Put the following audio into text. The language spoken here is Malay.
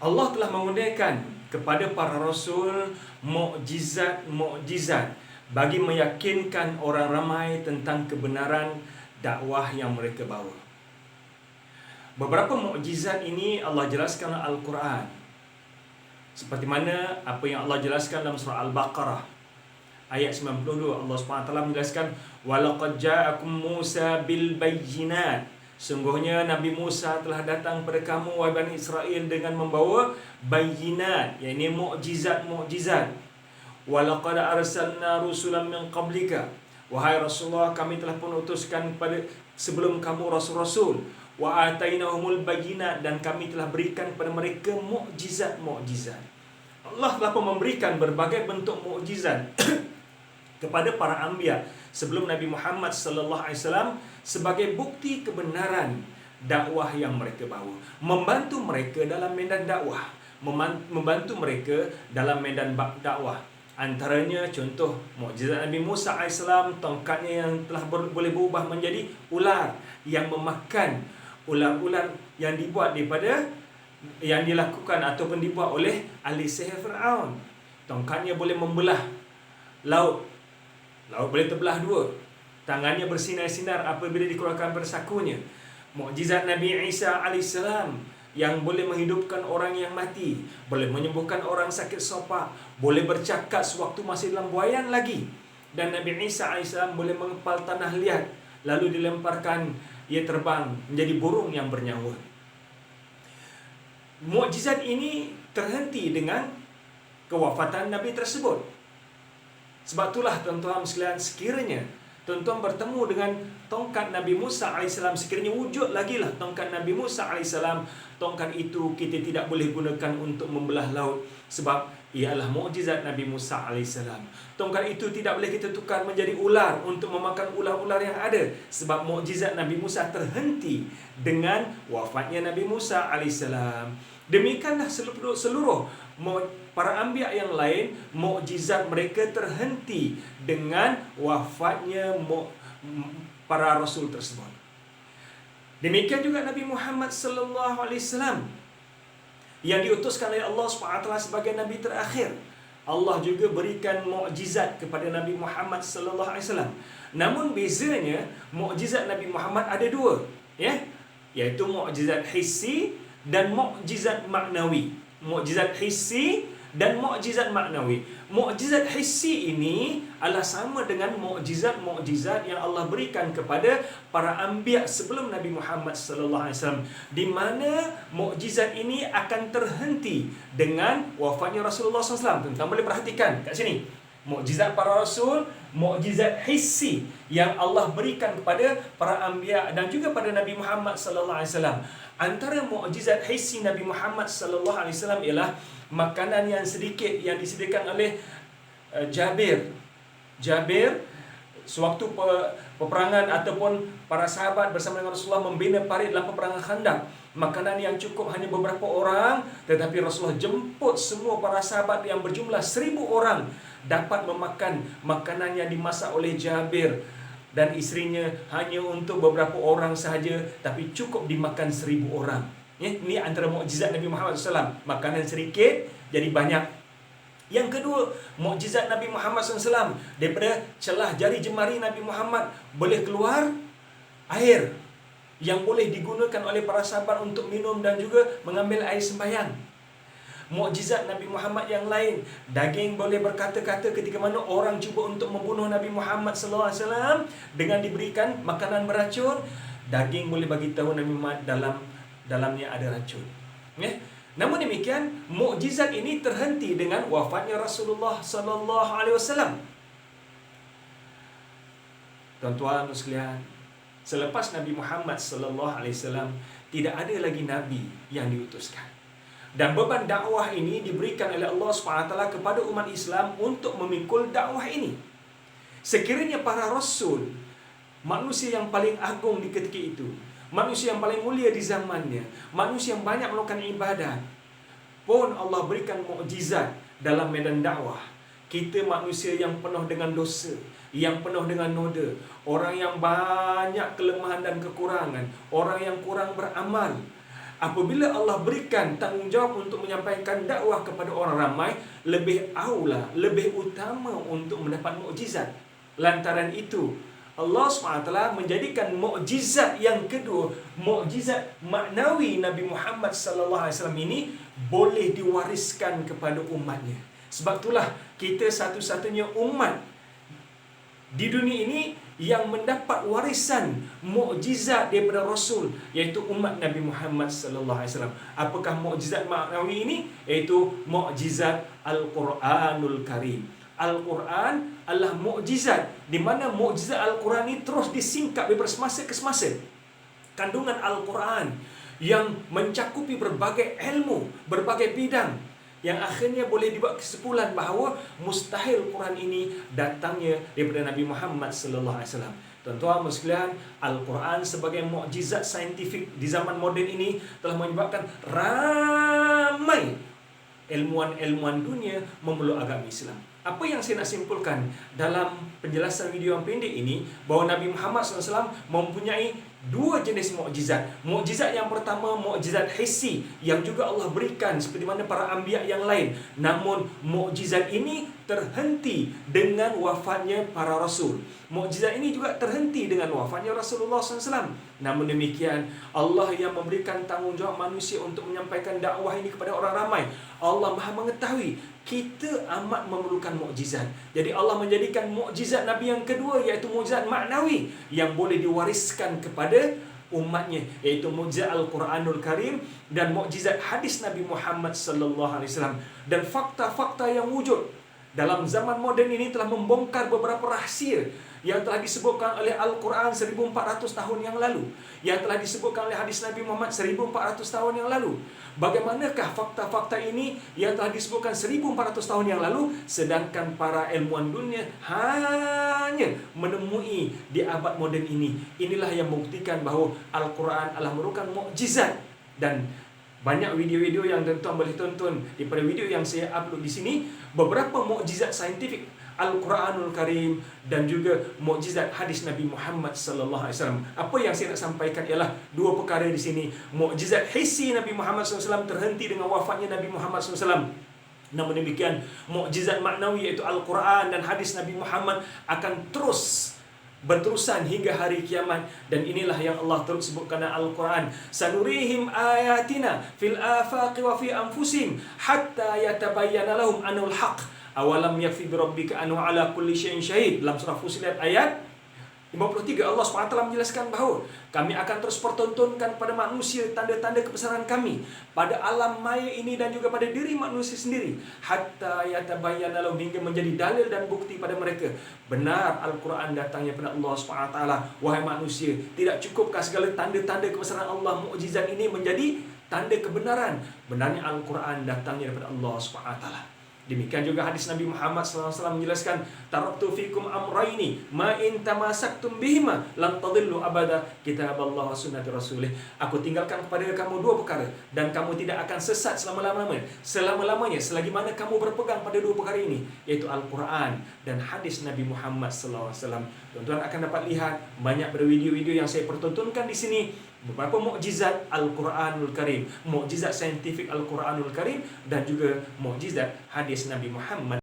Allah telah mengurniakan kepada para rasul mukjizat-mukjizat bagi meyakinkan orang ramai tentang kebenaran dakwah yang mereka bawa. Beberapa mukjizat ini Allah jelaskan dalam Al-Quran. Seperti mana apa yang Allah jelaskan dalam surah Al-Baqarah ayat 92, Allah SWT menjelaskan, walaqad ja'akum Musa bil bayyinat, sungguhnya Nabi Musa telah datang pada kamu wahai Bani Israel dengan membawa bayyinat, yakni mukjizat-mukjizat. Walaqad arsalna rusulan min qablika, wahai Rasulullah, kami telah pun utuskan pada sebelum kamu rasul-rasul. Wa atainahumul bayyinat, dan kami telah berikan kepada mereka mukjizat-mukjizat. Allah telah pun memberikan berbagai bentuk mukjizat kepada para anbiya sebelum Nabi Muhammad sallallahu alaihi wasallam sebagai bukti kebenaran dakwah yang mereka bawa, membantu mereka dalam medan dakwah, membantu mereka dalam medan dakwah. Antaranya contoh mukjizat Nabi Musa AS, tongkatnya yang telah boleh berubah menjadi ular yang memakan ular-ular yang dibuat daripada yang dilakukan ataupun dibuat oleh ahli sihir Fir'aun. Tongkatnya boleh membelah laut, laut boleh terbelah dua, tangannya bersinar-sinar apabila dikeluarkan bersakunya. Mukjizat Nabi Isa AS yang boleh menghidupkan orang yang mati, boleh menyembuhkan orang sakit sopak, boleh bercakap sewaktu masih dalam buaian lagi. Dan Nabi Isa AS boleh mengepal tanah liat, lalu dilemparkan, ia terbang menjadi burung yang bernyawa. Mukjizat ini terhenti dengan kewafatan Nabi tersebut. Sebab itulah tuan-tuan sekalian, sekiranya tuan-tuan bertemu dengan tongkat Nabi Musa AS, sekiranya wujud lagi lah tongkat Nabi Musa AS, tongkat itu kita tidak boleh gunakan untuk membelah laut, sebab ialah mukjizat Nabi Musa AS. Tongkat itu tidak boleh kita tukar menjadi ular untuk memakan ular-ular yang ada, sebab mukjizat Nabi Musa terhenti dengan wafatnya Nabi Musa AS. Demikianlah seluruh para anbiya yang lain, mukjizat mereka terhenti dengan wafatnya para rasul tersebut. Demikian juga Nabi Muhammad sallallahu alaihi wasallam yang diutuskan oleh Allah SWT sebagai nabi terakhir. Allah juga berikan mukjizat kepada Nabi Muhammad sallallahu alaihi wasallam. Namun bezanya mukjizat Nabi Muhammad ada dua, ya, iaitu mukjizat hissi dan mukjizat maknawi. Mukjizat hissi dan mukjizat maknawi. Mukjizat hissi ini adalah sama dengan mukjizat-mukjizat yang Allah berikan kepada para anbiya sebelum Nabi Muhammad sallallahu alaihi wasallam, di mana mukjizat ini akan terhenti dengan wafatnya Rasulullah SAW. Tuan boleh perhatikan kat sini. Mukjizat para rasul, mukjizat hissi yang Allah berikan kepada para anbiya dan juga pada Nabi Muhammad sallallahu alaihi wasallam. Antara mukjizat hissi Nabi Muhammad sallallahu alaihi wasallam ialah makanan yang sedikit yang disediakan oleh Jabir sewaktu peperangan ataupun para sahabat bersama dengan Rasulullah membina parit dalam peperangan Khandaq. Makanan yang cukup hanya beberapa orang, tetapi Rasulullah jemput semua para sahabat yang berjumlah 1000 orang dapat memakan makanan yang dimasak oleh Jabir dan isterinya hanya untuk beberapa orang sahaja, tapi cukup dimakan 1000 orang. Ini antara mukjizat Nabi Muhammad SAW. Makanan sedikit jadi banyak. Yang kedua, mukjizat Nabi Muhammad SAW, daripada celah jari jemari Nabi Muhammad boleh keluar air yang boleh digunakan oleh para sahabat untuk minum dan juga mengambil air sembahyang. Mukjizat Nabi Muhammad yang lain, daging boleh berkata-kata ketika mana orang cuba untuk membunuh Nabi Muhammad SAW dengan diberikan makanan beracun, daging boleh bagi tahu Nabi Muhammad dalamnya ada racun. Namun demikian, mukjizat ini terhenti dengan wafatnya Rasulullah sallallahu alaihi wasallam. Tuan-tuan sekalian, selepas Nabi Muhammad sallallahu alaihi wasallam tidak ada lagi nabi yang diutuskan. Dan beban dakwah ini diberikan oleh Allah SWT kepada umat Islam untuk memikul dakwah ini. Sekiranya para rasul, manusia yang paling agung di ketika itu, manusia yang paling mulia di zamannya, manusia yang banyak melakukan ibadat, pun Allah berikan mukjizat dalam medan dakwah. Kita manusia yang penuh dengan dosa, yang penuh dengan noda, orang yang banyak kelemahan dan kekurangan, orang yang kurang beramal. apabila Allah berikan tanggungjawab untuk menyampaikan dakwah kepada orang ramai, lebih aula, lebih utama untuk mendapat mukjizat. Lantaran itu Allah SWT menjadikan mukjizat yang kedua, mukjizat maknawi Nabi Muhammad SAW ini boleh diwariskan kepada umatnya. Sebab itulah kita satu-satunya umat di dunia ini yang mendapat warisan mukjizat daripada Rasul, iaitu umat Nabi Muhammad SAW. Apakah mukjizat maknawi ini? Iaitu mukjizat Al-Quranul Karim. Al-Quran adalah mukjizat, di mana mukjizat Al-Quran ini terus disingkap daripada semasa ke semasa. Kandungan Al-Quran yang mencakupi berbagai ilmu, berbagai bidang, yang akhirnya boleh dibuat kesimpulan bahawa mustahil Quran ini datangnya daripada Nabi Muhammad sallallahu alaihi wasallam. Tuan-tuan sekalian, Al-Quran sebagai mukjizat saintifik di zaman moden ini telah menyebabkan ramai ilmuwan-ilmuwan dunia memeluk agama Islam. Apa yang saya nak simpulkan dalam penjelasan video yang pendek ini, bahawa Nabi Muhammad SAW mempunyai dua jenis mukjizat. Mukjizat yang pertama, mukjizat hissi, yang juga Allah berikan seperti mana para anbiya yang lain. Namun mukjizat ini terhenti dengan wafatnya para rasul. Mukjizat ini juga terhenti dengan wafatnya Rasulullah SAW. Namun demikian, Allah yang memberikan tanggungjawab manusia untuk menyampaikan dakwah ini kepada orang ramai. Allah Maha mengetahui kita amat memerlukan mukjizat. Jadi Allah menjadikan mukjizat Nabi yang kedua, iaitu mukjizat maknawi yang boleh diwariskan kepada umatnya, iaitu mukjizat Al-Quranul Karim dan mukjizat hadis Nabi Muhammad sallallahu alaihi wasallam. Dan fakta-fakta yang wujud dalam zaman moden ini telah membongkar beberapa rahsia yang telah disebutkan oleh Al-Quran 1400 tahun yang lalu, yang telah disebutkan oleh hadis Nabi Muhammad 1400 tahun yang lalu. Bagaimanakah fakta-fakta ini yang telah disebutkan 1400 tahun yang lalu, sedangkan para ilmuwan dunia hanya menemui di abad moden ini? Inilah yang membuktikan bahawa Al-Quran adalah merupakan mukjizat. Dan banyak video-video yang tuan-tuan boleh tonton daripada video yang saya upload di sini, beberapa mukjizat saintifik Al-Quranul Karim dan juga mukjizat hadis Nabi Muhammad sallallahu alaihi wasallam. Apa yang saya nak sampaikan ialah dua perkara di sini. Mukjizat hissi Nabi Muhammad SAW terhenti dengan wafatnya Nabi Muhammad SAW. Namun demikian, mukjizat maknawi iaitu Al-Quran dan hadis Nabi Muhammad akan terus berterusan hingga hari kiamat. Dan inilah yang Allah terus sebutkan dalam Al-Quran, sanurihim ayatina fil afaqi wa fi anfusihim hatta yatabayyana lahum anul haq awalam yakfi bi rabbika anhu ala kulli syai'in syahid. Dalam surah Fussilat ayat 53, Allah SWT menjelaskan bahawa kami akan terus pertontonkan pada manusia tanda-tanda kebesaran kami pada alam maya ini dan juga pada diri manusia sendiri, hatta yatabayyana lahum, hingga menjadi dalil dan bukti pada mereka benar Al-Quran datangnya pada Allah SWT. Wahai manusia, tidak cukupkah segala tanda-tanda kebesaran Allah, mukjizat ini menjadi tanda kebenaran benarnya Al-Quran datangnya daripada Allah SWT. Demikian juga hadis Nabi Muhammad SAW menjelaskan, taraktu fikum amraini ma in tamasaktum bihima lam tadillu abada kitaballah wa sunnati rasulih. Aku tinggalkan kepada kamu dua perkara dan kamu tidak akan sesat selama-lamanya selagi mana kamu berpegang pada dua perkara ini, iaitu Al-Quran dan hadis Nabi Muhammad SAW. Tuan-tuan akan dapat lihat banyak pada video-video yang saya pertontonkan di sini, beberapa mukjizat Al-Quranul Karim, mukjizat saintifik Al-Quranul Karim dan juga mukjizat hadis Nabi Muhammad